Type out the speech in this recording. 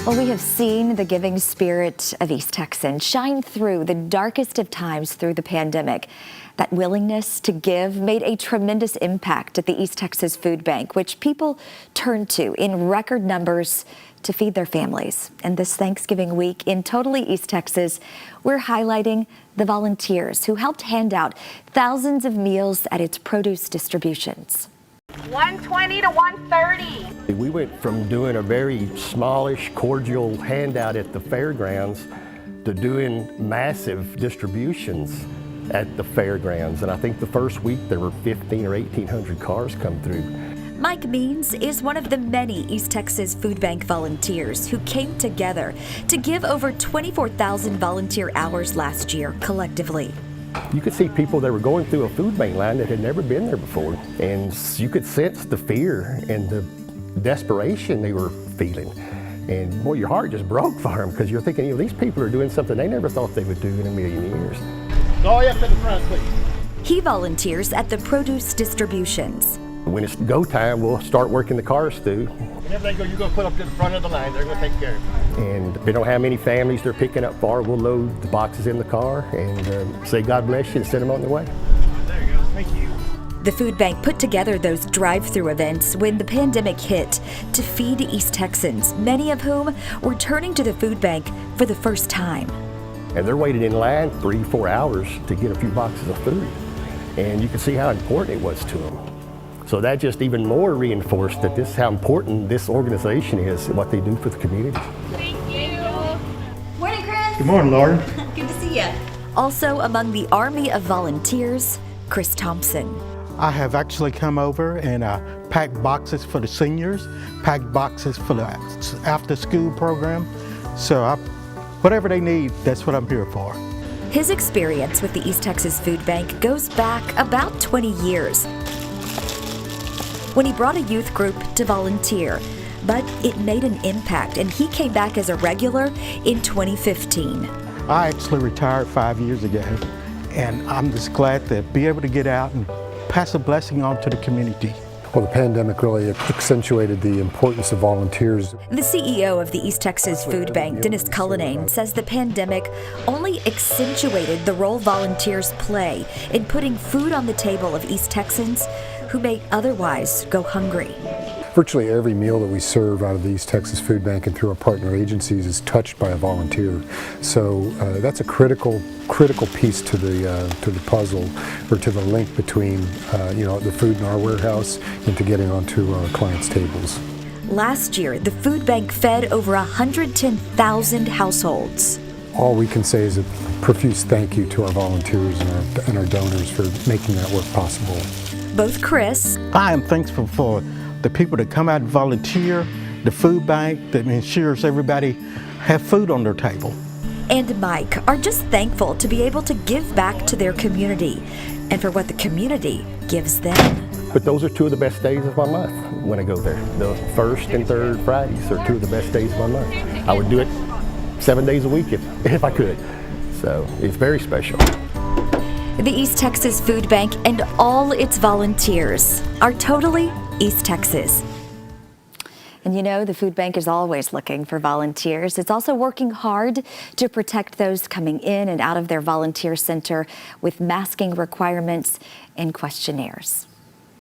Well, we have seen the giving spirit of East Texans shine through the darkest of times through the pandemic. That willingness to give made a tremendous impact at the East Texas Food Bank, which people turned to in record numbers to feed their families. And this Thanksgiving week in Totally East Texas, we're highlighting the volunteers who helped hand out thousands of meals at its produce distributions. 120 to 130. We went from doing a very smallish, cordial handout at the fairgrounds to doing massive distributions at the fairgrounds. And I think the first week there were 1,500 or 1,800 cars come through. Mike Means is one of the many East Texas Food Bank volunteers who came together to give over 24,000 volunteer hours last year collectively. You could see people that were going through a food bank line that had never been there before, and you could sense the fear and the desperation they were feeling. And boy, your heart just broke for them because you're thinking, these people are doing something they never thought they would do in a million years. Go up to the front, please. He volunteers at the produce distributions. When it's go time, we'll start working the cars through. Whenever they go, you're going to put up to the front of the line. They're going to take care of it. And depending on how many families they're picking up for, we'll load the boxes in the car and say God bless you and send them on their way. There you go. Thank you. The food bank put together those drive-through events when the pandemic hit to feed East Texans, many of whom were turning to the food bank for the first time. And they're waiting in line 3-4 hours to get a few boxes of food. And you can see how important it was to them. So that just even more reinforced that this how important this organization is and what they do for the community. Thank you. Morning, Chris. Good morning, Lauren. Good to see you. Also among the army of volunteers, Chris Thompson. I have actually come over and packed boxes for the seniors, packed boxes for the after-school program. So whatever they need, that's what I'm here for. His experience with the East Texas Food Bank goes back about 20 years when he brought a youth group to volunteer. But it made an impact, and he came back as a regular in 2015. I actually retired 5 years ago, and I'm just glad to be able to get out and pass a blessing on to the community. Well, the pandemic really accentuated the importance of volunteers. The CEO of the East Texas Food Bank, Dennis Cullinane, says the pandemic only accentuated the role volunteers play in putting food on the table of East Texans who may otherwise go hungry. Virtually every meal that we serve out of the East Texas Food Bank and through our partner agencies is touched by a volunteer. So that's a critical piece to the puzzle, or to the link between the food in our warehouse and to getting onto our clients' tables. Last year, the food bank fed over 110,000 households. All we can say is a profuse thank you to our volunteers and our donors for making that work possible. Both Chris, I am thankful for the people that come out and volunteer, the food bank that ensures everybody have food on their table, and Mike are just thankful to be able to give back to their community and for what the community gives them. But those are two of the best days of my month when I go there. The first and third Fridays are two of the best days of my month. I would do it 7 days a week if I could. So it's very special. The East Texas Food Bank and all its volunteers are totally East Texas. And the food bank is always looking for volunteers. It's also working hard to protect those coming in and out of their volunteer center with masking requirements and questionnaires.